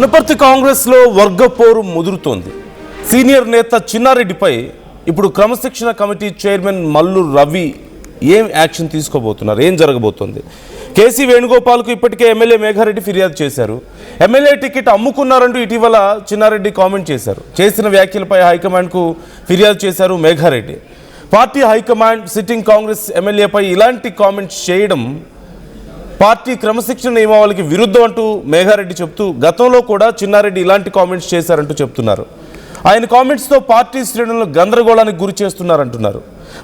వనపర్తి కాంగ్రెస్లో వర్గపోరు ముదురుతోంది. సీనియర్ నేత చిన్నారెడ్డిపై ఇప్పుడు క్రమశిక్షణ కమిటీ చైర్మన్ మల్లు రవి ఏం యాక్షన్ తీసుకోబోతున్నారు, ఏం జరగబోతోంది? కేసీ వేణుగోపాల్కు ఇప్పటికే ఎమ్మెల్యే మేఘారెడ్డి ఫిర్యాదు చేశారు. ఎమ్మెల్యే టికెట్ అమ్ముకున్నారంటూ ఇటీవల చిన్నారెడ్డి కామెంట్ చేశారు. చేసిన వ్యాఖ్యలపై హైకమాండ్కు ఫిర్యాదు చేశారు Megha Reddy. Party high command sitting Congress ఎమ్మెల్యేపై ఇలాంటి కామెంట్స్ చేయడం పార్టీ క్రమశిక్షణ నియమావళికి విరుద్ధం అంటూ మేఘారెడ్డి చెప్తూ గతంలో కూడా చిన్నారెడ్డి ఇలాంటి కామెంట్స్ చేశారంటూ చెప్తున్నారు. ఆయన కామెంట్స్తో పార్టీ శ్రేణులను గందరగోళానికి గురి చేస్తున్నారంటున్నారు.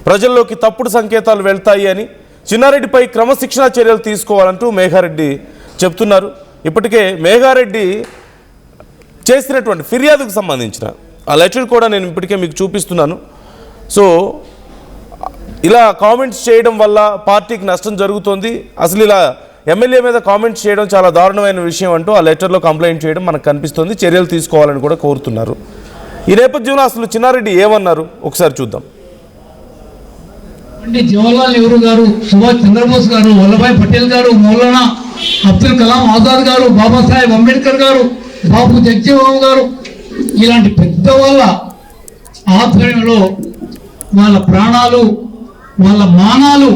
ప్రజల్లోకి తప్పుడు సంకేతాలు వెళ్తాయి అని చిన్నారెడ్డిపై క్రమశిక్షణ చర్యలు తీసుకోవాలంటూ మేఘారెడ్డి చెప్తున్నారు. ఇప్పటికే మేఘారెడ్డి చేసినటువంటి ఫిర్యాదుకు సంబంధించిన ఆ లెటర్ కూడా నేను ఇప్పటికే మీకు చూపిస్తున్నాను. సో ఇలా కామెంట్స్ చేయడం వల్ల పార్టీకి నష్టం జరుగుతోంది, అసలు ఇలా ఎమ్మెల్యే మీద కామెంట్స్ చేయడం చాలా దారుణమైన విషయం అంటూ ఆ లెటర్లో కంప్లైంట్ చేయడం మనకు కనిపిస్తుంది. చర్యలు తీసుకోవాలని కూడా కోరుతున్నారు. ఈ నేపథ్యంలో అసలు చిన్నారెడ్డి ఏమన్నారు ఒకసారి చూద్దాం. జవహర్లాల్ నెహ్రూ గారు, సుభాష్ చంద్రబోస్ గారు, వల్లభాయ్ పటేల్ గారు, మౌలానా అబ్దుల్ కలాం ఆజాద్ గారు, బాబాసాహెబ్ అంబేద్కర్ గారు, బాబు జగజీవన్ గారు, ఇలాంటి పెద్ద వాళ్ళ ఆధ్వర్యంలో వాళ్ళ ప్రాణాలు, వాళ్ళ మానాలు,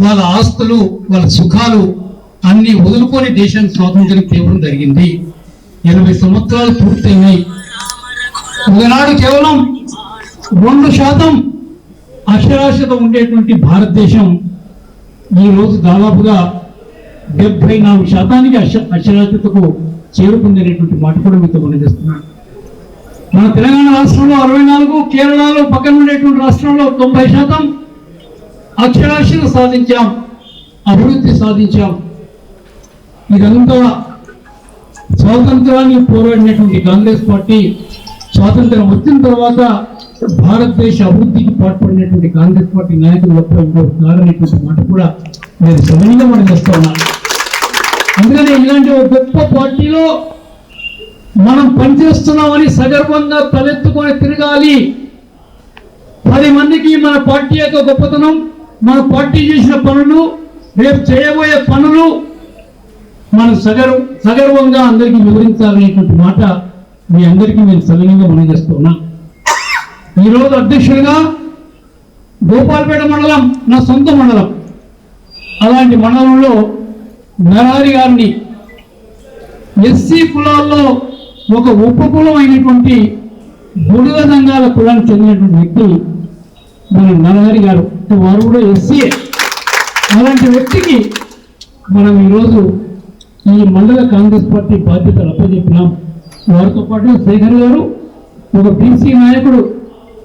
వాళ్ళ ఆస్తులు, వాళ్ళ సుఖాలు అన్ని వదులుకొని దేశాన్ని స్వాతంత్రం తేవడం జరిగింది. 80 సంవత్సరాలు పూర్తయినాయి. ఒకనాడు కేవలం 2% అక్షరాస్యత ఉండేటువంటి భారతదేశం ఈరోజు దాదాపుగా 74% అక్షరాస్యతకు చేరుకుందనేటువంటి మాట కూడా మీతో తెలియజేస్తున్నాను. మన తెలంగాణ రాష్ట్రంలో 64, కేరళలో పక్కన ఉండేటువంటి రాష్ట్రంలో 90% అక్షరాస్యత సాధించాం, అభివృద్ధి సాధించాం. ఇదంతా స్వాతంత్రాన్ని పోరాడినటువంటి కాంగ్రెస్ పార్టీ స్వాతంత్రం వచ్చిన తర్వాత భారతదేశ అభివృద్ధికి పాటుపడినటువంటి కాంగ్రెస్ పార్టీ నాయకులు తప్ప ఇంకో కారనేటువంటి మాట కూడా నేను సవినీయంగా మనం చేస్తా ఉన్నాను. అందుకని ఇలాంటి ఒక గొప్ప పార్టీలో మనం పనిచేస్తున్నామని సగర్వంగా తలెత్తుకొని తిరగాలి. 10 మందికి మన పార్టీ యొక్క గొప్పతనం, మన పార్టీ చేసిన పనులు, రేపు చేయబోయే పనులు మనం సగర్వంగా అందరికీ వివరించాలనేటువంటి మాట మీ అందరికీ నేను సవినీయంగా మనం చేస్తున్నా. ఈరోజు అధ్యక్షుడిగా గోపాల్పేట మండలం నా సొంత మండలం. అలాంటి మండలంలో నరహరి గారిని ఎస్సీ కులాల్లో ఒక ఉపకులం అయినటువంటి బుడుగ దంగాల కులానికి చెందినటువంటి వ్యక్తి మన నరహరి గారు. వారు కూడా ఎస్సీఏ. అలాంటి వ్యక్తికి మనం ఈరోజు ఈ మండల కాంగ్రెస్ పార్టీ బాధ్యతలు అప్పచెప్పినాం. వారితో పాటు శేఖర్ గారు ఒక బీసీ నాయకుడు,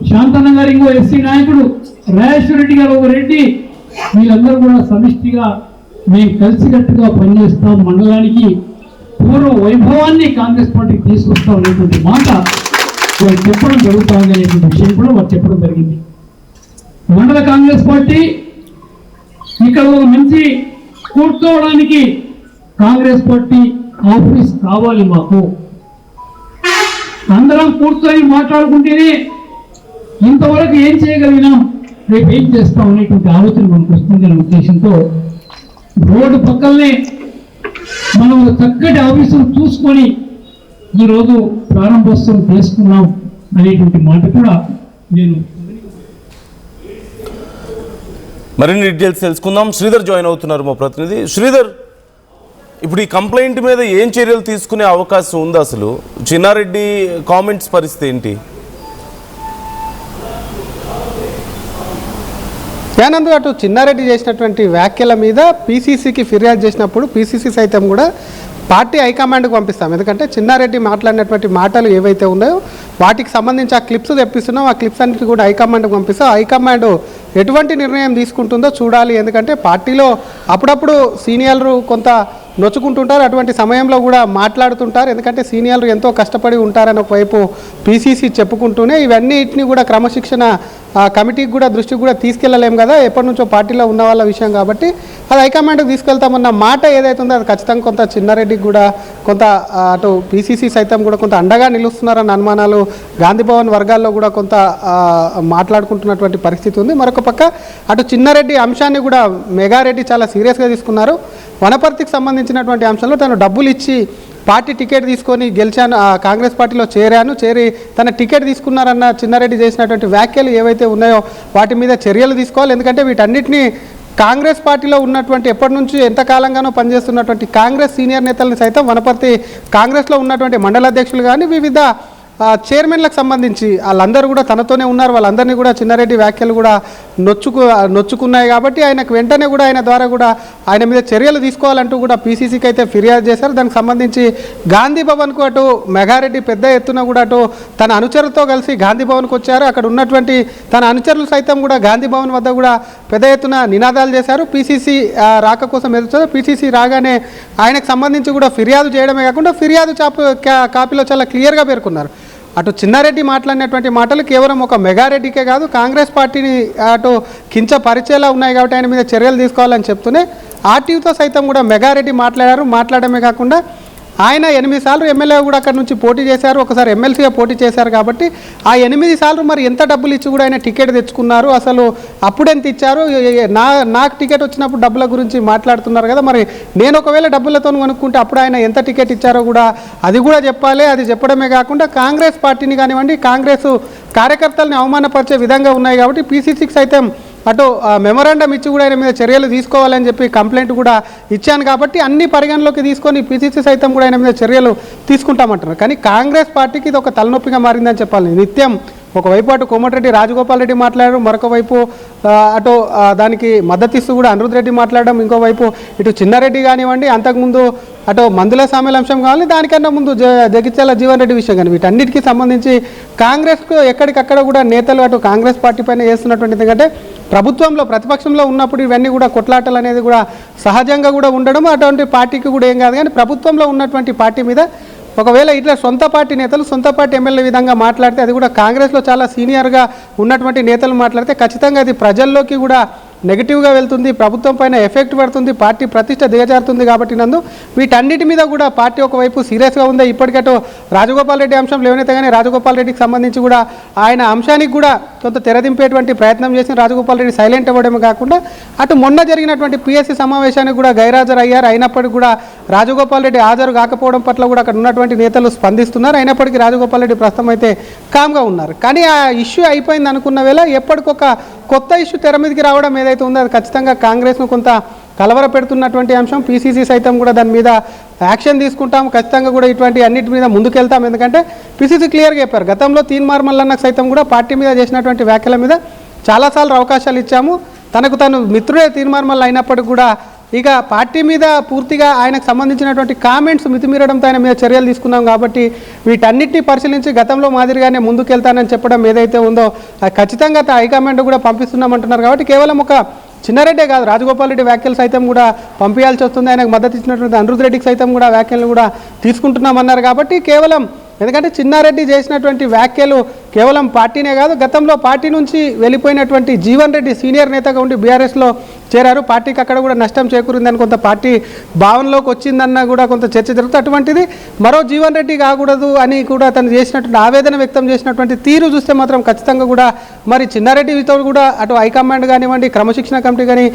శాంతన్న గారు ఇంకో ఎస్సీ నాయకుడు, రాజేశ్వర రెడ్డి గారు ఒక రెడ్డి, వీళ్ళందరూ కూడా సమిష్టిగా మేము కలిసికట్టుగా పనిచేస్తాం, మండలానికి పూర్వ వైభవాన్ని కాంగ్రెస్ పార్టీకి తీసుకొస్తాం అనేటువంటి మాట వారు చెప్పడం జరుగుతుంది అనేటువంటి విషయం కూడా వారు చెప్పడం జరిగింది. మండల కాంగ్రెస్ పార్టీ ఇక్కడ ఒక మంచి కూర్చోవడానికి కాంగ్రెస్ పార్టీ ఆఫీస్ కావాలి. మాకు అందరం కూర్చొని మాట్లాడుకుంటేనే ఇంతవరకు ఏం చేయగలిగినాం, రేపు ఏం చేస్తాం అనేటువంటి ఆలోచన మనకు వస్తుంది అనే ఉద్దేశంతో రోడ్డు పక్కనే మనం చక్కటి ఆఫీసులు చూసుకొని ఈరోజు ప్రారంభోత్సవం చేసుకున్నాం అనేటువంటి మాట కూడా నేను మరిన్ని డీటెయిల్స్ తెలుసుకుందాం. శ్రీధర్ జాయిన్ అవుతున్నారు మా ప్రతినిధి. శ్రీధర్, ఇప్పుడు ఈ కంప్లైంట్ మీద ఏం చర్యలు తీసుకునే అవకాశం ఉంది? అసలు చిన్నారెడ్డి కామెంట్స్ పరిస్థితి ఏంటి? యానందు, అటు చిన్నారెడ్డి చేసినటువంటి వ్యాఖ్యల మీద పీసీసీకి ఫిర్యాదు చేసినప్పుడు పీసీసీ సైతం కూడా పార్టీ హైకమాండ్కి పంపిస్తాం. ఎందుకంటే చిన్నారెడ్డి మాట్లాడినటువంటి మాటలు ఏవైతే ఉన్నాయో వాటికి సంబంధించి ఆ క్లిప్స్ తెప్పిస్తున్నాం. ఆ క్లిప్స్ అన్నిటి కూడా హైకమాండ్కి పంపిస్తాం. హైకమాండ్ ఎటువంటి నిర్ణయం తీసుకుంటుందో చూడాలి. ఎందుకంటే పార్టీలో అప్పుడప్పుడు సీనియర్లు కొంత నొచ్చుకుంటుంటారు, అటువంటి సమయంలో కూడా మాట్లాడుతుంటారు. ఎందుకంటే సీనియర్లు ఎంతో కష్టపడి ఉంటారని ఒకవైపు పీసీసీ చెప్పుకుంటూనే ఇవన్నిటిని కూడా క్రమశిక్షణ కమిటీకి కూడా దృష్టికి కూడా తీసుకెళ్ళలేము కదా, ఎప్పటి నుంచో పార్టీలో ఉన్న వాళ్ళ విషయం కాబట్టి అది హైకమాండ్కి తీసుకెళ్తామన్న మాట ఏదైతే ఉందో అది ఖచ్చితంగా కొంత చిన్నారెడ్డికి కూడా కొంత అటు పీసీసీ సైతం కూడా కొంత అండగా నిలుస్తున్నారన్న అనుమానాలు గాంధీభవన్ వర్గాల్లో కూడా కొంత మాట్లాడుకుంటున్నటువంటి పరిస్థితి ఉంది. మరొక పక్క అటు చిన్నారెడ్డి అంశాన్ని కూడా మెగారెడ్డి చాలా సీరియస్గా తీసుకున్నారు. వనపర్తికి సంబంధించినటువంటి అంశంలో తను డబ్బులు ఇచ్చి పార్టీ టికెట్ తీసుకొని గెలిచాను, కాంగ్రెస్ పార్టీలో చేరి తన టికెట్ తీసుకున్నారన్న చిన్నారెడ్డి చేసినటువంటి వ్యాఖ్యలు ఏవైతే ఉన్నాయో వాటి మీద చర్యలు తీసుకోవాలి. ఎందుకంటే వీటన్నిటిని కాంగ్రెస్ పార్టీలో ఉన్నటువంటి ఎప్పటి నుంచి ఎంతకాలంగానో పనిచేస్తున్నటువంటి కాంగ్రెస్ సీనియర్ నేతలను సైతం వనపర్తి కాంగ్రెస్లో ఉన్నటువంటి మండల అధ్యక్షులు కానీ వివిధ చైర్మన్లకు సంబంధించి వాళ్ళందరూ కూడా తనతోనే ఉన్నారు. వాళ్ళందరినీ కూడా చిన్నారెడ్డి వ్యాఖ్యలు కూడా నొచ్చుకున్నాయి. కాబట్టి ఆయనకు వెంటనే కూడా ఆయన ద్వారా కూడా ఆయన మీద చర్యలు తీసుకోవాలంటూ కూడా పీసీసీకి అయితే ఫిర్యాదు చేశారు. దానికి సంబంధించి గాంధీ భవన్కు అటు మెగారెడ్డి పెద్ద ఎత్తున కూడా అటు తన అనుచరులతో కలిసి గాంధీ భవన్కు వచ్చారు. అక్కడ ఉన్నటువంటి తన అనుచరులు సైతం కూడా గాంధీ భవన్ వద్ద కూడా పెద్ద ఎత్తున నినాదాలు చేశారు. పీసీసీ రాక కోసం ఎదుర్చారు. పీసీసీ రాగానే ఆయనకు సంబంధించి కూడా ఫిర్యాదు చేయడమే కాకుండా ఫిర్యాదు కాపీలో చాలా క్లియర్గా పేర్కొన్నారు. అటు చిన్నారెడ్డి మాట్లాడినటువంటి మాటలు కేవలం ఒక మెగారెడ్డికే కాదు కాంగ్రెస్ పార్టీని అటు కించపరిచేలా ఉన్నాయి. కాబట్టి ఆయన మీద చర్యలు తీసుకోవాలని చెప్తూనే ఆర్టీయూతో సైతం కూడా మెగారెడ్డి మాట్లాడమే కాకుండా ఆయన 8 సార్లు ఎమ్మెల్యే కూడా అక్కడ నుంచి పోటీ చేశారు, ఒకసారి ఎమ్మెల్సీగా పోటీ చేశారు. కాబట్టి ఆ 8 సార్లు మరి ఎంత డబ్బులు ఇచ్చి కూడా ఆయన టికెట్ తెచ్చుకున్నారు, అసలు అప్పుడెంత ఇచ్చారు, నాకు టికెట్ వచ్చినప్పుడు డబ్బుల గురించి మాట్లాడుతున్నారు కదా, మరి నేను ఒకవేళ డబ్బులతో కొనుక్కుంటే అప్పుడు ఆయన ఎంత టికెట్ ఇచ్చారో కూడా అది కూడా చెప్పాలి. అది చెప్పడమే కాకుండా కాంగ్రెస్ పార్టీని కానివ్వండి కాంగ్రెస్ కార్యకర్తల్ని అవమానపరిచే విధంగా ఉన్నాయి. కాబట్టి పీసీసీకి సైతం అటు మెమొరాండం ఇచ్చి కూడా ఆయన మీద చర్యలు తీసుకోవాలని చెప్పి కంప్లైంట్ కూడా ఇచ్చాను. కాబట్టి అన్ని పరిగణలోకి తీసుకొని పీసీసీ సైతం కూడా ఆయన మీద చర్యలు తీసుకుంటామంటున్నారు. కానీ కాంగ్రెస్ పార్టీకి ఇది ఒక తలనొప్పిగా మారిందని చెప్పాలి. నిత్యం ఒకవైపు అటు కోమటిరెడ్డి రాజగోపాల్ రెడ్డి మాట్లాడారు, మరొక వైపు అటు దానికి మద్దతిస్తూ కూడా అనిరుద్ రెడ్డి మాట్లాడడం, ఇంకోవైపు ఇటు చిన్నారెడ్డి కానివ్వండి అంతకుముందు అటు మందుల సామెల అంశం కావాలి, దానికన్నా ముందు జగిత్యాల జీవన్ రెడ్డి విషయం కానీ వీటన్నిటికీ సంబంధించి కాంగ్రెస్కు ఎక్కడికక్కడ కూడా నేతలు అటు కాంగ్రెస్ పార్టీ పైన చేస్తున్నటువంటి ఎందుకంటే ప్రభుత్వంలో ప్రతిపక్షంలో ఉన్నప్పుడు ఇవన్నీ కూడా కొట్లాటలు అనేది కూడా సహజంగా కూడా ఉండడం అటువంటి పార్టీకి కూడా ఏం కాదు. కానీ ప్రభుత్వంలో ఉన్నటువంటి పార్టీ మీద ఒకవేళ ఇట్లా సొంత పార్టీ నేతలు సొంత పార్టీ ఎమ్మెల్యే విధంగా మాట్లాడితే అది కూడా కాంగ్రెస్లో చాలా సీనియర్గా ఉన్నటువంటి నేతలు మాట్లాడితే ఖచ్చితంగా అది ప్రజల్లోకి కూడా నెగిటివ్గా వెళ్తుంది, ప్రభుత్వం పైన ఎఫెక్ట్ పడుతుంది, పార్టీ ప్రతిష్ట దిగజారుతుంది. కాబట్టి నందు వీటన్నిటి మీద కూడా పార్టీ ఒకవైపు సీరియస్గా ఉంది. ఇప్పటికటో రాజగోపాల్ రెడ్డి అంశం లేవనైతే కానీ రాజగోపాల్ రెడ్డికి సంబంధించి కూడా ఆయన అంశానికి కూడా కొంత తెరదింపేటువంటి ప్రయత్నం చేసిన రాజగోపాల్ రెడ్డి సైలెంట్ అవ్వడమే కాకుండా అటు మొన్న జరిగినటువంటి పిఎస్సీ సమావేశానికి కూడా గైరాజరు అయ్యారు. అయినప్పటికీ కూడా రాజగోపాల్ రెడ్డి హాజరు కాకపోవడం పట్ల కూడా అక్కడ ఉన్నటువంటి నేతలు స్పందిస్తున్నారు. అయినప్పటికీ రాజగోపాల్ రెడ్డి ప్రస్తుతం అయితే కామ్గా ఉన్నారు. కానీ ఆ ఇష్యూ అయిపోయింది అనుకున్న వేళ ఎప్పటికొక కొత్త ఇష్యూ తెర మీదకి రావడం ఏదైతే ఉందో అది ఖచ్చితంగా కాంగ్రెస్ను కొంత కలవర పెడుతున్నటువంటి అంశం. పీసీసీ సైతం కూడా దాని మీద యాక్షన్ తీసుకుంటాం, ఖచ్చితంగా కూడా ఇటువంటి అన్నిటి మీద ముందుకెళ్తాం. ఎందుకంటే పీసీసీ క్లియర్గా చెప్పారు, గతంలో తీన్మార్ మల్లన్నకు సైతం కూడా పార్టీ మీద చేసినటువంటి వ్యాఖ్యల మీద చాలాసార్లు అవకాశాలు ఇచ్చాము, తను మిత్రుడే తీన్మార్ మల్ల అయినప్పటికీ కూడా ఇక పార్టీ మీద పూర్తిగా ఆయనకు సంబంధించినటువంటి కామెంట్స్ మితిమీరడంతో ఆయన మీద చర్యలు తీసుకున్నాం. కాబట్టి వీటన్నిటిని పరిశీలించి గతంలో మాదిరిగానే ముందుకెళ్తానని చెప్పడం ఏదైతే ఉందో ఖచ్చితంగా హైకమాండ్ కూడా పంపిస్తున్నామంటున్నారు. కాబట్టి కేవలం ఒక చిన్నారెడ్డే కాదు రాజగోపాల్ రెడ్డి వ్యాఖ్యలు సైతం కూడా పంపించాల్సి వస్తుంది. ఆయనకు మద్దతు ఇచ్చినటువంటి అనిరుద్ రెడ్డికి సైతం కూడా వ్యాఖ్యలు కూడా తీసుకుంటున్నామన్నారు. కాబట్టి కేవలం ఎందుకంటే చిన్నారెడ్డి చేసినటువంటి వ్యాఖ్యలు కేవలం పార్టీనే కాదు, గతంలో పార్టీ నుంచి వెళ్ళిపోయినటువంటి జీవన్ రెడ్డి సీనియర్ నేతగా ఉండి బీఆర్ఎస్లో చేరారు, పార్టీకి అక్కడ కూడా నష్టం చేకూరిందని కొంత పార్టీ భావనలోకి వచ్చిందన్న కూడా కొంత చర్చ జరుగుతుంది. అటువంటిది మరో జీవన్ రెడ్డి కాకూడదు అని కూడా తను చేసినటువంటి ఆవేదన వ్యక్తం చేసినటువంటి తీరు చూస్తే మాత్రం ఖచ్చితంగా కూడా మరి చిన్నారెడ్డితో కూడా అటు హైకమాండ్ కానివ్వండి క్రమశిక్షణ కమిటీ కానీ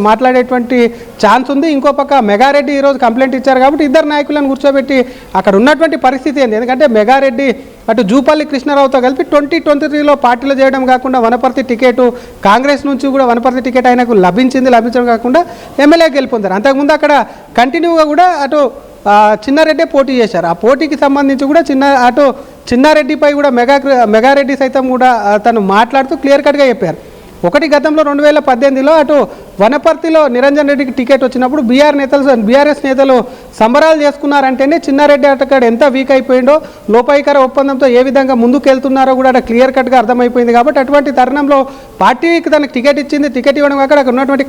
మాట్లాడేటువంటి ఛాన్స్ ఉంది. ఇంకో పక్క మెగారెడ్డి ఈరోజు కంప్లైంట్ ఇచ్చారు. కాబట్టి ఇద్దరు నాయకులను కూర్చోబెట్టి అక్కడ ఉన్నటువంటి పరిస్థితి ఏంది, ఎందుకంటే మెగారెడ్డి అటు జూపల్లి కృష్ణారావుతో కలిపి 2023లో పార్టీలో చేయడం కాకుండా వనపర్తి టికెట్ కాంగ్రెస్ నుంచి కూడా వనపర్తి టికెట్ ఆయనకు లభించడం కాకుండా ఎమ్మెల్యే గెలుపొందారు. అంతకుముందు అక్కడ కంటిన్యూగా కూడా అటు చిన్నారెడ్డి పోటీ చేశారు. ఆ పోటీకి సంబంధించి కూడా చిన్నారెడ్డిపై కూడా మెగారెడ్డి సైతం కూడా తను మాట్లాడుతూ క్లియర్ కట్గా చెప్పారు. ఒకటి గతంలో 2018లో అటు వనపర్తిలో నిరంజన్ రెడ్డికి టికెట్ వచ్చినప్పుడు బీఆర్ఎస్ నేతలు సంబరాలు చేసుకున్నారంటేనే చిన్నారెడ్డి అక్కడ ఎంత వీక్ అయిపోయిందో, లోపాయికర ఒప్పందంతో ఏ విధంగా ముందుకు వెళ్తున్నారో కూడా అక్కడ క్లియర్ కట్గా అర్థమైపోయింది. కాబట్టి అటువంటి తరుణంలో పార్టీకి తనకు టికెట్ ఇచ్చింది, టికెట్ ఇవ్వడం కాక అక్కడ ఉన్నటువంటి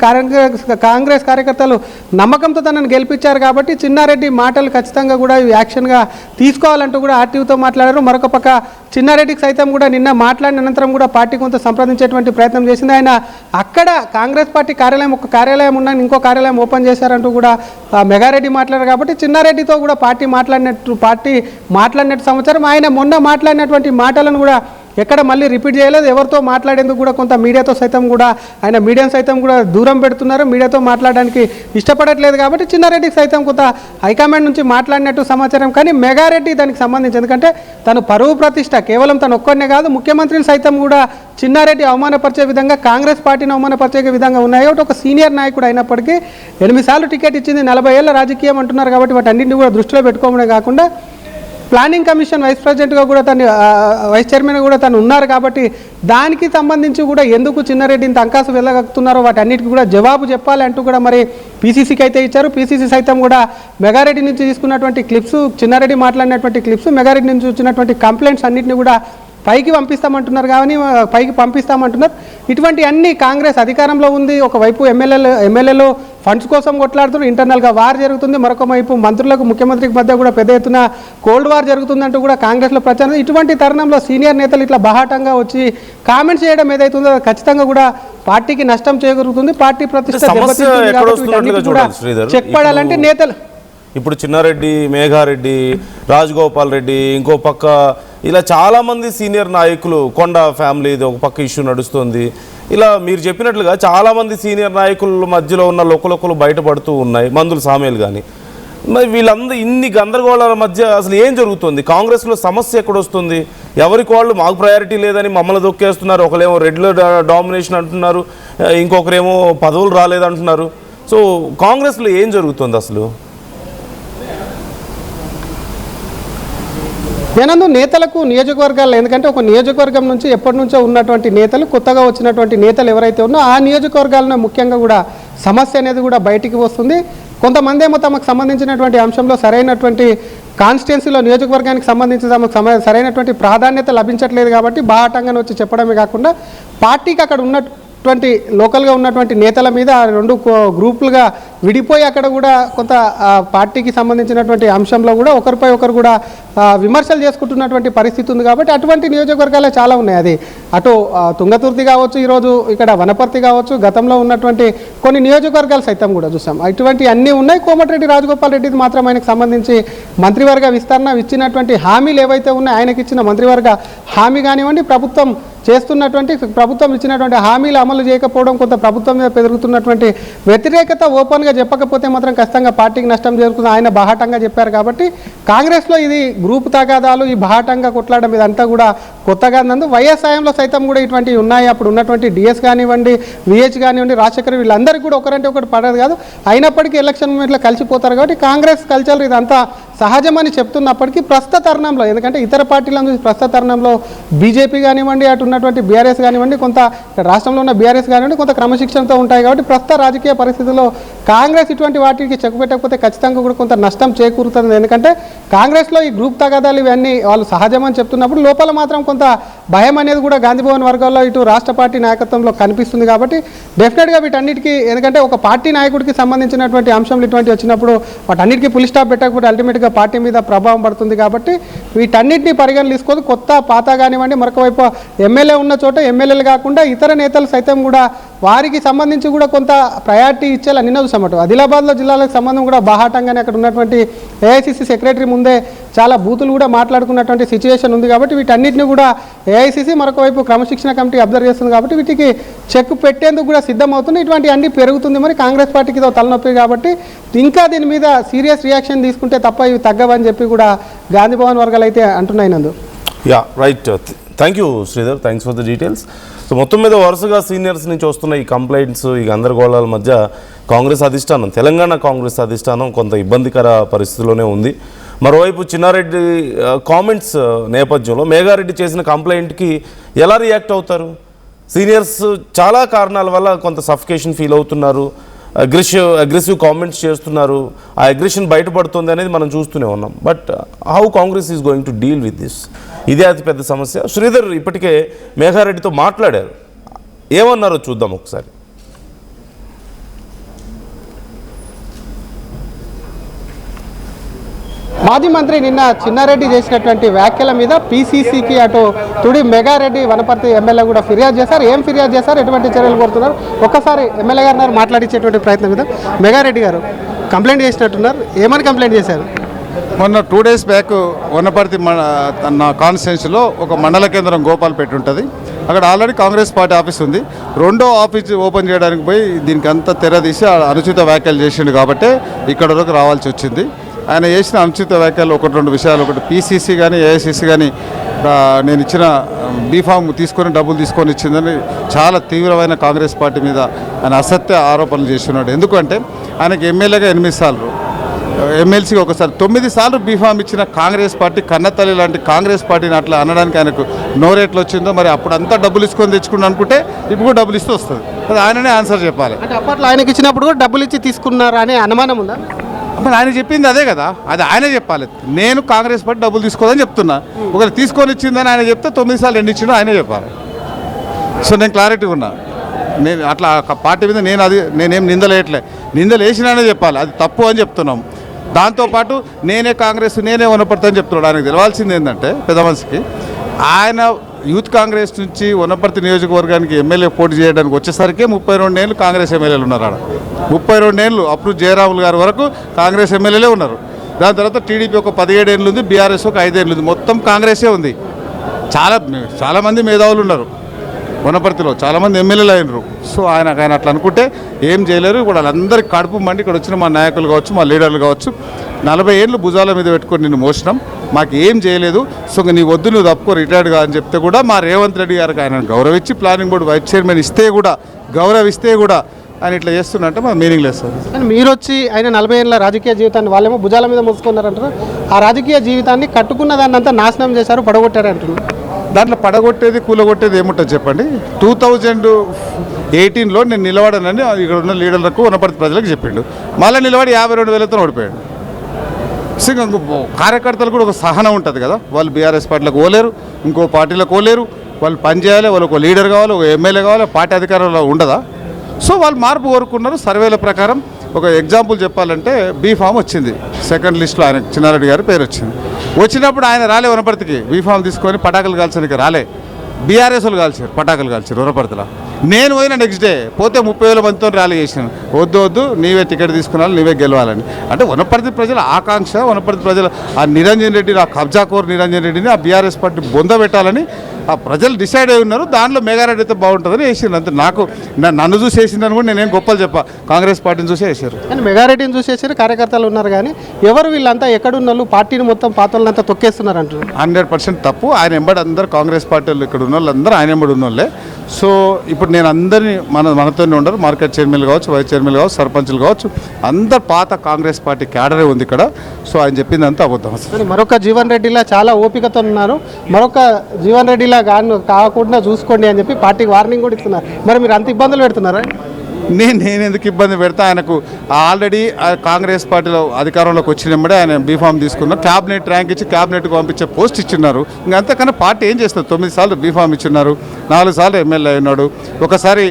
కాంగ్రెస్ కార్యకర్తలు నమ్మకంతో తనను గెలిపించారు. కాబట్టి చిన్నారెడ్డి మాటలు ఖచ్చితంగా కూడా యాక్షన్గా తీసుకోవాలంటూ కూడా ఆర్టీయూతో మాట్లాడారు. మరొక పక్క చిన్నారెడ్డికి సైతం కూడా నిన్న మాట్లాడిన అనంతరం కూడా పార్టీ కొంత సంప్రదించేటువంటి ప్రయత్నం చేసింది. ఆయన అక్కడ కాంగ్రెస్ పార్టీ ఒక కార్యాలయం ఉన్న ఇంకో కార్యాలయం ఓపెన్ చేశారంటూ కూడా మెగారెడ్డి మాట్లాడారు. కాబట్టి చిన్నారెడ్డితో కూడా పార్టీ మాట్లాడినట్టు సమాచారం. ఆయన మొన్న మాట్లాడినటువంటి మాటలను కూడా ఎక్కడ మళ్ళీ రిపీట్ చేయలేదు. ఎవరితో మాట్లాడేందుకు కూడా కొంత మీడియాతో సైతం కూడా ఆయన మీడియాను సైతం కూడా దూరం పెడుతున్నారు. మీడియాతో మాట్లాడడానికి ఇష్టపడట్లేదు కాబట్టి చిన్నారెడ్డికి సైతం కొంత హైకమాండ్ నుంచి మాట్లాడినట్టు సమాచారం. కానీ మెగారెడ్డి దానికి సంబంధించి ఎందుకంటే తను పరువు ప్రతిష్ట కేవలం తను ఒక్కనే కాదు, ముఖ్యమంత్రిని సైతం కూడా చిన్నారెడ్డి అవమానపరిచే విధంగా, కాంగ్రెస్ పార్టీని అవమానపరిచే విధంగా ఉన్నాయి. కాబట్టి ఒక సీనియర్ నాయకుడు అయినప్పటికీ 8 సార్లు టికెట్ ఇచ్చింది, 40 ఏళ్ల రాజకీయం అంటున్నారు. కాబట్టి వాటన్నింటినీ కూడా దృష్టిలో పెట్టుకోవడమే కాకుండా ప్లానింగ్ కమిషన్ వైస్ ప్రెసిడెంట్గా కూడా తను, వైస్ చైర్మన్గా కూడా తను ఉన్నారు. కాబట్టి దానికి సంబంధించి కూడా ఎందుకు చిన్నారెడ్డి ఇంత అంకాసు వెళ్ళగలుగుతున్నారో వాటన్నిటికీ కూడా జవాబు చెప్పాలి అంటూ కూడా మరి పీసీసీకి అయితే ఇచ్చారు. పీసీసీ సైతం కూడా మెగారెడ్డి నుంచి తీసుకున్నటువంటి క్లిప్స్, చిన్నారెడ్డి మాట్లాడినటువంటి క్లిప్స్, మెగారెడ్డి నుంచి వచ్చినటువంటి కంప్లైంట్స్ అన్నింటినీ కూడా పైకి పంపిస్తామంటున్నారు. కానీ పైకి పంపిస్తామంటున్నారు. ఇటువంటి అన్ని కాంగ్రెస్ అధికారంలో ఉంది. ఒకవైపు ఎమ్మెల్యేలు ఫండ్స్ కోసం కొట్లాడుతున్నారు, ఇంటర్నల్గా వార్ జరుగుతుంది. మరొక వైపు మంత్రులకు ముఖ్యమంత్రికి మధ్య కూడా పెద్ద ఎత్తున కోల్డ్ వార్ జరుగుతుందంటూ కూడా కాంగ్రెస్లో ప్రచారం. ఇటువంటి తరుణంలో సీనియర్ నేతలు ఇట్లా బహాటంగా వచ్చి కామెంట్స్ చేయడం ఏదైతుందో ఖచ్చితంగా కూడా పార్టీకి నష్టం చేకూరుతుంది. పార్టీ ప్రతిష్ట దెబ్బతింటుంది. కాబట్టి కూడా చెక్ పడాలంటే నేతలు ఇప్పుడు చిన్నారెడ్డి, మేఘారెడ్డి, రాజగోపాల్ రెడ్డి, ఇంకో పక్క ఇలా చాలామంది సీనియర్ నాయకులు, కొండ ఫ్యామిలీది ఒక పక్క ఇష్యూ నడుస్తుంది. ఇలా మీరు చెప్పినట్లుగా చాలామంది సీనియర్ నాయకుల మధ్యలో ఉన్న లోకలోకలు బయటపడుతూ ఉన్నాయి, మందుల సామేలు కానీ. మరి వీళ్ళందరూ ఇన్ని గందరగోళాల మధ్య అసలు ఏం జరుగుతుంది? కాంగ్రెస్లో సమస్య ఎక్కడొస్తుంది? ఎవరికి వాళ్ళు మాకు ప్రయారిటీ లేదని మమ్మల్ని దొక్కేస్తున్నారు. ఒకరేమో రెడ్లో డామినేషన్ అంటున్నారు, ఇంకొకరేమో పదవులు రాలేదంటున్నారు. సో కాంగ్రెస్లో ఏం జరుగుతుంది అసలు? నేనందు నేతలకు నియోజకవర్గాలు, ఎందుకంటే ఒక నియోజకవర్గం నుంచి ఎప్పటి నుంచో ఉన్నటువంటి నేతలు, కొత్తగా వచ్చినటువంటి నేతలు ఎవరైతే ఉన్నారో ఆ నియోజకవర్గాలను ముఖ్యంగా కూడా సమస్య అనేది కూడా బయటికి వస్తుంది. కొంతమంది ఏమో తమకు సంబంధించినటువంటి అంశంలో సరైనటువంటి కాన్స్టిట్యున్సీలో నియోజకవర్గానికి సంబంధించి తమకు సరైనటువంటి ప్రాధాన్యత లభించట్లేదు. కాబట్టి బాహాటంగా వచ్చి చెప్పడమే కాకుండా పార్టీకి అక్కడ ఉన్నటువంటి లోకల్గా ఉన్నటువంటి నేతల మీద 2 గ్రూపులుగా విడిపోయి అక్కడ కూడా కొంత పార్టీకి సంబంధించినటువంటి అంశంలో కూడా ఒకరిపై ఒకరు కూడా విమర్శలు చేసుకుంటున్నటువంటి పరిస్థితి ఉంది. కాబట్టి అటువంటి నియోజకవర్గాలే చాలా ఉన్నాయి. అది అటు తుంగతుర్తి కావచ్చు, ఈరోజు ఇక్కడ వనపర్తి కావచ్చు, గతంలో ఉన్నటువంటి కొన్ని నియోజకవర్గాలు సైతం కూడా చూసాం. అటువంటి అన్నీ ఉన్నాయి. కోమటిరెడ్డి రాజగోపాల్ రెడ్డిది మాత్రం ఆయనకు సంబంధించి మంత్రివర్గ విస్తరణ ఇచ్చినటువంటి హామీలు ఏవైతే ఉన్నాయో, ఆయనకి ఇచ్చిన మంత్రివర్గ హామీ కానివ్వండి, ప్రభుత్వం ఇచ్చినటువంటి హామీలు అమలు చేయకపోవడం, కొంత ప్రభుత్వం మీద పెరుగుతున్నటువంటి వ్యతిరేకత ఓపెన్గా చెప్పకపోతే మాత్రం ఖచ్చితంగా పార్టీకి నష్టం జరుగుతుంది. ఆయన బాహాటంగా చెప్పారు. కాబట్టి కాంగ్రెస్లో ఇది గ్రూప్ తగాదాలు, ఈ బాహాటంగా కొట్లాడడం ఇదంతా కూడా కొత్తగా నందు వైఎస్ హయాంలో సైతం కూడా ఇటువంటివి ఉన్నాయి. అప్పుడు ఉన్నటువంటి డిఎస్ కానివ్వండి, విహెచ్ కానివ్వండి, రాజశేఖర్ వీళ్ళందరికీ కూడా ఒకరంటే ఒకటి పడదు కాదు. అయినప్పటికీ ఎలక్షన్ మూమెంట్లో కలిసిపోతారు. కాబట్టి కాంగ్రెస్ కల్చర్ ఇదంతా సహజమని చెప్తున్నప్పటికీ ప్రస్తుత తరుణంలో, ఎందుకంటే ఇతర పార్టీల నుంచి ప్రస్తుత తరుణంలో బీజేపీ కానివ్వండి, అటు ఉన్నటువంటి బీఆర్ఎస్ కానివ్వండి, కొంత రాష్ట్రంలో ఉన్న బీఆర్ఎస్ కానివ్వండి కొంత క్రమశిక్షణతో ఉంటాయి. కాబట్టి ప్రస్తుత రాజకీయ పరిస్థితుల్లో కాంగ్రెస్ ఇటువంటి వాటికి చెక్ పెట్టకపోతే ఖచ్చితంగా కూడా కొంత నష్టం చేకూరుతుంది. ఎందుకంటే కాంగ్రెస్లో ఈ గ్రూప్ తగాదాలు ఇవన్నీ వాళ్ళు సహజమని చెప్తున్నప్పుడు లోపల మాత్రం కొంత భయం అనేది కూడా గాంధీభవన్ వర్గాల్లో ఇటు రాష్ట్ర పార్టీ నాయకత్వంలో కనిపిస్తుంది. కాబట్టి డెఫినెట్గా వీటన్నిటికీ, ఎందుకంటే ఒక పార్టీ నాయకుడికి సంబంధించినటువంటి అంశంలు ఇటువంటి వచ్చినప్పుడు వాటన్నిటికీ ఫుల్ స్టాప్ పెట్టకపోతే అల్టిమేట్గా పార్టీ మీద ప్రభావం పడుతుంది. కాబట్టి వీటన్నిటిని పరిగణన తీసుకోదు. కొత్త పాత కానివ్వండి, మరొకవైపు ఎమ్మెల్యే ఉన్న చోట ఎమ్మెల్యేలు కాకుండా ఇతర నేతలు సైతం కూడా వారికి సంబంధించి కూడా కొంత ప్రయారిటీ ఇచ్చేలా నిన్న చూసామట. ఆదిలాబాద్లో జిల్లాలకు సంబంధం కూడా బాహాటంగానే అక్కడ ఉన్నటువంటి ఏఐసిసి సెక్రటరీ ముందే చాలా బూతులు కూడా మాట్లాడుకున్నటువంటి సిచ్యువేషన్ ఉంది. కాబట్టి వీటన్నిటిని కూడా ఏఐసిసి మరొక వైపు క్రమశిక్షణ కమిటీ అబ్జర్వ్ చేస్తుంది. కాబట్టి వీటికి చెక్ పెట్టేందుకు కూడా సిద్ధమవుతుంది. ఇటువంటి అన్ని పెరుగుతుంది. మరి కాంగ్రెస్ పార్టీకి తలనొప్పి. కాబట్టి ఇంకా దీని మీద సీరియస్ రియాక్షన్ తీసుకుంటే తప్ప ఇవి తగ్గవని చెప్పి కూడా గాంధీభవన్ వర్గాలు అయితే అంటున్నాయి. నందు right, thank you Sridhar, thanks for the details. So మొత్తం మీద వరుసగా సీనియర్స్ నుంచి వస్తున్న ఈ కంప్లైంట్స్, ఈ గందరగోళాల మధ్య కాంగ్రెస్ అధిష్టానం, తెలంగాణ కాంగ్రెస్ అధిష్టానం కొంత ఇబ్బందికర పరిస్థితిలోనే ఉంది. మరోవైపు చిన్నారెడ్డి కామెంట్స్ నేపథ్యంలో మేఘారెడ్డి చేసిన కంప్లైంట్కి ఎలా రియాక్ట్ అవుతారు? సీనియర్స్ చాలా కారణాల వల్ల కొంత సఫికేషన్ ఫీల్ అవుతున్నారు, అగ్రెసివ్ కామెంట్స్ చేస్తున్నారు, ఆ అగ్రెషన్ బయటపడుతుంది అనేది మనం చూస్తూనే ఉన్నాం. But how Congress is going to deal with this? ఇదే అతిపెద్ద సమస్య. శ్రీధర్ ఇప్పటికే మేఘారెడ్డితో మాట్లాడారు, ఏమన్నారో చూద్దాం ఒకసారి. మాజీ మంత్రి నిన్న చిన్నారెడ్డి చేసినటువంటి వ్యాఖ్యల మీద పీసీసీకి అటు తుడి మెగారెడ్డి వనపర్తి ఎమ్మెల్యే కూడా ఫిర్యాదు చేశారు. ఏం ఫిర్యాదు చేశారు, ఎటువంటి చర్యలు కోరుతున్నారు, ఒక్కసారి ఎమ్మెల్యే గారు మాట్లాడించేటువంటి ప్రయత్నం మీద. మెగారెడ్డి గారు కంప్లైంట్ చేసినట్టున్నారు, ఏమని కంప్లైంట్ చేశారు? మొన్న 2 days బ్యాక్ వనపర్తి నా కాన్స్టిట్యున్సీలో ఒక మండల కేంద్రం గోపాల్పేట ఉంటుంది. అక్కడ ఆల్రెడీ కాంగ్రెస్ పార్టీ ఆఫీస్ ఉంది. రెండో ఆఫీస్ ఓపెన్ చేయడానికి పోయి దీనికి అంతా తెరదీసి అనుచిత వ్యాఖ్యలు చేసిండు కాబట్టి ఇక్కడ వరకు రావాల్సి వచ్చింది. ఆయన చేసిన అనుచిత వ్యాఖ్యలు 1-2 విషయాలు. ఒకటి పీసీసీ కానీ ఏఐసీసీ కానీ నేను ఇచ్చిన బీఫామ్ తీసుకొని డబ్బులు తీసుకొని ఇచ్చిందని చాలా తీవ్రమైన కాంగ్రెస్ పార్టీ మీద ఆయన అసత్య ఆరోపణలు చేస్తున్నాడు. ఎందుకంటే ఆయనకి ఎమ్మెల్యేగా 8 సార్లు, ఎమ్మెల్సీగా ఒకసారి 9 సార్లు బీఫామ్ ఇచ్చిన కాంగ్రెస్ పార్టీ కన్నతల్లి లాంటి కాంగ్రెస్ పార్టీని అట్లా అనడానికి ఆయనకు నోరేట్లు వచ్చిందో మరి అప్పుడు అంతా డబ్బులు ఇచ్చుకొని తెచ్చుకుని అనుకుంటే ఇప్పుడు కూడా డబ్బులు ఇస్తూ వస్తుంది. అది ఆయననే ఆన్సర్ చెప్పాలి. అంటే అప్పట్లో ఆయనకి ఇచ్చినప్పుడు కూడా డబ్బులు ఇచ్చి తీసుకున్నారా అనే అనుమానం ఉందా? మరి ఆయన చెప్పింది అదే కదా, అది ఆయనే చెప్పాలి. నేను కాంగ్రెస్ పార్టీ డబ్బులు తీసుకోదని చెప్తున్నా. ఒకవేళ తీసుకొని ఇచ్చిందని ఆయన చెప్తే 9 సార్లు ఎన్ని ఇచ్చిండో ఆయనే చెప్పాలి. సో నేను క్లారిటీగా ఉన్నా. నేను అట్లా పార్టీ మీద నేనేం నిందలేయట్లే. నిందలు వేసినానే చెప్పాలి, అది తప్పు అని చెప్తున్నాం. దాంతోపాటు నేనే కాంగ్రెస్ నేనే వనపర్తి అని చెప్తున్నాడు. ఆయనకు తెలవాల్సింది ఏంటంటే పెద్ద మనిషికి, ఆయన యూత్ కాంగ్రెస్ నుంచి వనపర్తి నియోజకవర్గానికి ఎమ్మెల్యే పోటీ చేయడానికి వచ్చేసరికి 32 ఏళ్ళు కాంగ్రెస్ ఎమ్మెల్యేలు ఉన్నారు. ఆడ 32 ఏళ్ళు అప్పుడు జయరాములు గారి వరకు కాంగ్రెస్ ఎమ్మెల్యేలే ఉన్నారు. దాని తర్వాత టీడీపీ ఒక 17 ఏళ్ళు ఉంది, బీఆర్ఎస్ ఒక 5 ఏళ్ళు ఉంది. మొత్తం కాంగ్రెసే ఉంది. చాలామంది మేధావులు ఉన్నారు వనపర్తిలో, చాలామంది ఎమ్మెల్యేలు అయినరు. సో ఆయన అట్లా అనుకుంటే ఏం చేయలేరు. ఇప్పుడు వాళ్ళందరికీ కడుపు మండి ఇక్కడ వచ్చిన మా నాయకులు కావచ్చు, మా లీడర్లు కావచ్చు, 40 ఏళ్ళు భుజాల మీద పెట్టుకొని నిన్ను మోసినాం, మాకు ఏం చేయలేదు, సో నీ వద్దు నువ్వు తప్పుకో రిటైర్డ్గా అని చెప్తే కూడా మా రేవంత్ రెడ్డి గారికి ఆయన గౌరవించి ప్లానింగ్ బోర్డు వైస్ చైర్మన్ ఇస్తే కూడా గౌరవిస్తే కూడా ఆయన ఇట్లా చేస్తున్నట్టే మా మీనింగ్ లేదు సార్. కానీ మీరు వచ్చి ఆయన 40 ఏళ్ళ రాజకీయ జీవితాన్ని వాళ్ళేమో భుజాల మీద మోసుకున్నారంటారు. ఆ రాజకీయ జీవితాన్ని కట్టుకున్న దాన్ని అంతా నాశనం చేశారు, పడగొట్టారు అంటున్నారు. దాంట్లో పడగొట్టేది కూలగొట్టేది ఏముంటుంది చెప్పండి. 2018లో నేను నిలబడనని ఇక్కడ ఉన్న లీడర్లకు వనపర్తి ప్రజలకు చెప్పిండు. మళ్ళీ నిలబడి 52,000తో ఓడిపోయాడు. కార్యకర్తలు కూడా ఒక సహనం ఉంటుంది కదా, వాళ్ళు బీఆర్ఎస్ పార్టీలకు పోలేరు, ఇంకో పార్టీలకు పోలేరు, వాళ్ళు పనిచేయాలి, వాళ్ళు ఒక లీడర్ కావాలి, ఒక ఎమ్మెల్యే కావాలి, పార్టీ అధికారంలో ఉండదా. సో వాళ్ళు మార్పు కోరుకున్నారు. సర్వేల ప్రకారం ఒక ఎగ్జాంపుల్ చెప్పాలంటే బీఫామ్ వచ్చింది, సెకండ్ లిస్ట్లో ఆయన చిన్నారెడ్డి గారి పేరు వచ్చింది. వచ్చినప్పుడు ఆయన రాలే వనపర్తికి, బీఫామ్ తీసుకొని పటాకులు కాల్చడానికి రాలే, బీఆర్ఎస్ వాళ్ళు కాల్చారు, పటాకులు కాల్చారు వనపర్తిలో. నేను పోయిన నెక్స్ట్ డే పోతే 30,000 మందితో ర్యాలీ చేసినాను. వద్దు నీవే టికెట్ తీసుకున్నాను, నీవే గెలవాలని. అంటే వనపర్తి ప్రజల ఆకాంక్ష, వనపర్తి ప్రజల ఆ నిరంజన్ రెడ్డిని, ఆ కబ్జాకోర్ నిరంజన్ రెడ్డిని ఆ బీఆర్ఎస్ పార్టీ బొంద పెట్టాలని ఆ ప్రజలు డిసైడ్ అయి ఉన్నారు. దాంట్లో మెగారెడ్డి అయితే బాగుంటుందని వేసింది. అంతే. నన్ను చూసి వేసిందని కూడా నేనేం గొప్పలు చెప్పా, కాంగ్రెస్ పార్టీని చూసి వేసారు. కానీ మెగారెడ్డిని చూసేసారు, కార్యకర్తలు ఉన్నారు. కానీ ఎవరు వీళ్ళంతా ఎక్కడున్న వాళ్ళు పార్టీని మొత్తం పాతలంతా తొక్కేస్తున్నారు అంటారు. 100% తప్పు. ఆయన ఎంబడి అందరు కాంగ్రెస్ పార్టీలు ఇక్కడ ఉన్న వాళ్ళందరూ ఆయన ఎంబడి ఉన్న వాళ్ళే. సో ఇప్పుడు నేను అందరినీ మనతోనే ఉండరు, మార్కెట్ చైర్మన్లు కావచ్చు, వైస్ చైర్మన్లు కావచ్చు, సర్పంచ్లు కావచ్చు, అందరు పాత కాంగ్రెస్ పార్టీ క్యాడరే ఉంది ఇక్కడ. సో ఆయన చెప్పిందంతా అబద్ధం. మరొక జీవన్ రెడ్డిలా చాలా ఓపికతో ఉన్నారు, మరొక జీవన్ రెడ్డిలా కాకుండా చూసుకోండి అని చెప్పి పార్టీకి వార్నింగ్ కూడా ఇస్తున్నారు. మరి మీరు అంత ఇబ్బందులు పెడుతున్నారా? నేను ఎందుకు ఇబ్బంది పెడతా. ఆయనకు ఆల్రెడీ కాంగ్రెస్ పార్టీలో అధికారంలోకి వచ్చినప్పుడే ఆయన బీఫామ్ తీసుకున్నారు, క్యాబినెట్ ర్యాంక్ ఇచ్చి క్యాబినెట్కి పంపించే పోస్ట్ ఇచ్చిన్నారు. ఇంకా అంతకన్నా పార్టీ ఏం చేస్తారు? 9 సార్లు బీఫామ్ ఇచ్చిన్నారు, 4 సార్లు ఎమ్మెల్యే అయినాడు, ఒకసారి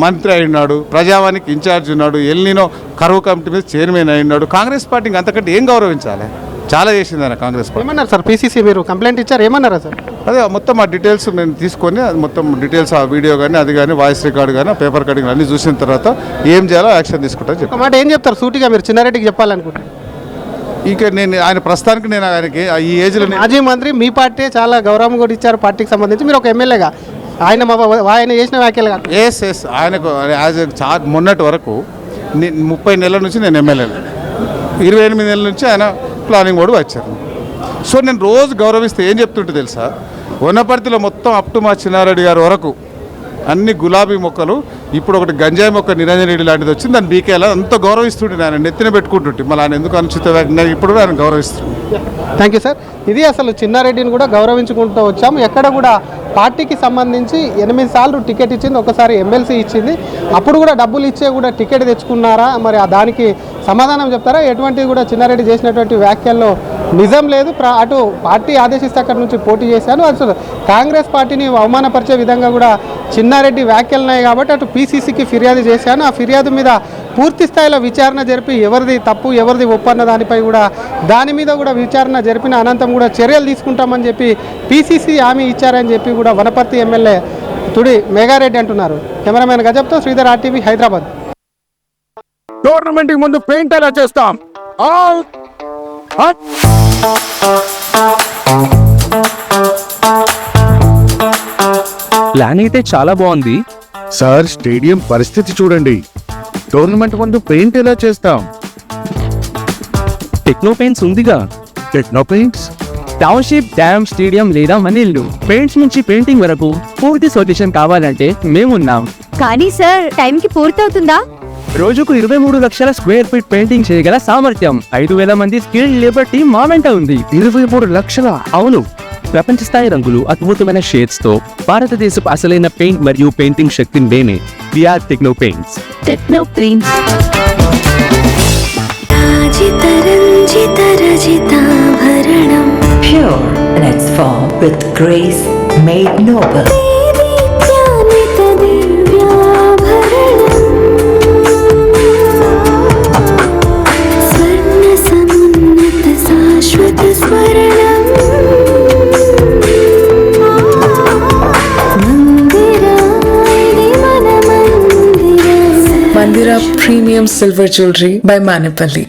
మంత్రి అయినాడు, ప్రజావానికి ఇన్ఛార్జ్ ఉన్నాడు, ఎల్నినో కరువు కమిటీ మీద చైర్మన్ అయినాడు. కాంగ్రెస్ పార్టీకి అంతకంటే ఏం గౌరవించాలి? చాలా చేసింది ఆయన కాంగ్రెస్ పార్టీ. ఏమన్నారు సార్ పీసీసీ మీరు కంప్లైంట్ ఇచ్చారు, ఏమన్నారా సార్? అదే మొత్తం ఆ డీటెయిల్స్ నేను తీసుకొని అది మొత్తం డీటెయిల్స్ ఆ వీడియో కానీ అది కానీ వాయిస్ రికార్డు కానీ పేపర్ కటింగ్ అన్నీ చూసిన తర్వాత ఏం చేయాలో యాక్షన్ తీసుకుంటా చెప్పి. మాట ఏం చెప్తారు సూటిగా మీరు చిన్నారెడ్డికి చెప్పాలనుకుంటున్నారు? ఇక నేను ఆయన ప్రస్తుతానికి నేను ఆయనకి ఈ ఏజ్లో మాజీ మంత్రి, మీ పార్టీ చాలా గౌరవం కూడా ఇచ్చారు పార్టీకి సంబంధించి, మీరు ఒక ఎమ్మెల్యేగా ఆయన చేసిన వ్యాఖ్యలు కాదు. ఎస్ ఆయనకు మొన్నటి వరకు 30 నెలల నుంచి నేను ఎమ్మెల్యేను, 28 నెలల నుంచి ఆయన ప్లానింగ్ బోర్డు వచ్చారు. సో నేను రోజు గౌరవిస్తే ఏం చెప్తుంటే తెలుసా, వనపర్తిలో మొత్తం అప్ టు మా చిన్నారెడ్డి గారి వరకు అన్ని గులాబీ మొక్కలు, ఇప్పుడు ఒకటి గంజాయి మొక్క నిరంజన్ రెడ్డి లాంటిది వచ్చింది, దాన్ని బీకేలా అంత గౌరవిస్తుంటే ఆయన నెత్తిన పెట్టుకుంటుంటే మళ్ళీ ఆయన ఎందుకు అనుచిత ఇప్పుడు ఆయన గౌరవిస్తుంది. Thank you sir. ఇది అసలు చిన్నారెడ్డిని కూడా గౌరవించుకుంటూ వచ్చాము. ఎక్కడ కూడా పార్టీకి సంబంధించి 8 సార్లు టికెట్ ఇచ్చింది, ఒకసారి ఎమ్మెల్సీ ఇచ్చింది, అప్పుడు కూడా డబ్బులు ఇచ్చే కూడా టికెట్ తెచ్చుకున్నారా? మరి దానికి సమాధానం చెప్తారా? ఎటువంటిది కూడా చిన్నారెడ్డి చేసినటువంటి వ్యాఖ్యల్లో నిజం లేదు. అటు పార్టీ ఆదేశిస్తే అక్కడి నుంచి పోటీ చేశాను, అసలు కాంగ్రెస్ పార్టీని అవమానపరిచే విధంగా కూడా చిన్నారెడ్డి వ్యాఖ్యలున్నాయి కాబట్టి అటు పీసీసీకి ఫిర్యాదు చేశాను. ఆ ఫిర్యాదు మీద పూర్తి స్థాయిలో విచారణ జరిపి ఎవరిది తప్పు ఎవరిది ఒప్పు అన్న దాని మీద కూడా విచారణ జరిపిన అనంతరం కూడా చర్యలు తీసుకుంటామని చెప్పి పీసీసీ హామీ ఇచ్చారని చెప్పి కూడా వనపర్తి ఎమ్మెల్యే తుడి మెగారెడ్డి అంటున్నారు. కెమెరామెన్ గజబ్తో శ్రీధర్, RTV, హైదరాబాద్. టోర్నమెంట్ ముందు పెయింట్ ఎలా చేస్తాం, ప్లాన్ అయితే చాలా బాగుంది. సార్ స్టేడియం పరిస్థితి చూడండి. టోర్నమెంట్ ముందు పెయింట్ ఎలా చేస్తాం? టెక్నో పెయింట్స్ ఉందిగా. Techno paints. Township, dam, stadium లేదా మనీళ్ళు పెయింట్స్ నుంచి పెయింటింగ్ వరకు పూర్తి సొల్యూషన్ కావాలంటే మేమున్నాం. కానీ సార్ టైంకి పూర్తవుతుందా? రోజుకు 23 లక్షల స్క్వేర్ ఫీట్ పెయింటింగ్ చేయగల సామర్థ్యం, 5,000 మంది స్కిల్డ్ లేబర్ టీమ్ మా వెంట ఉంది. 23 లక్షల? అవును, ప్రపంచ స్థాయి రంగులు, అద్భుతమైన షేడ్స్ తో భారతదేశపు అసలైన పెయింట్ మరియు పెయింటింగ్ శక్తిని మేమే. VR techno paints. Techno paints. Pure in its form with grace made noble. Mandira Premium Silver Jewelry by Manipali.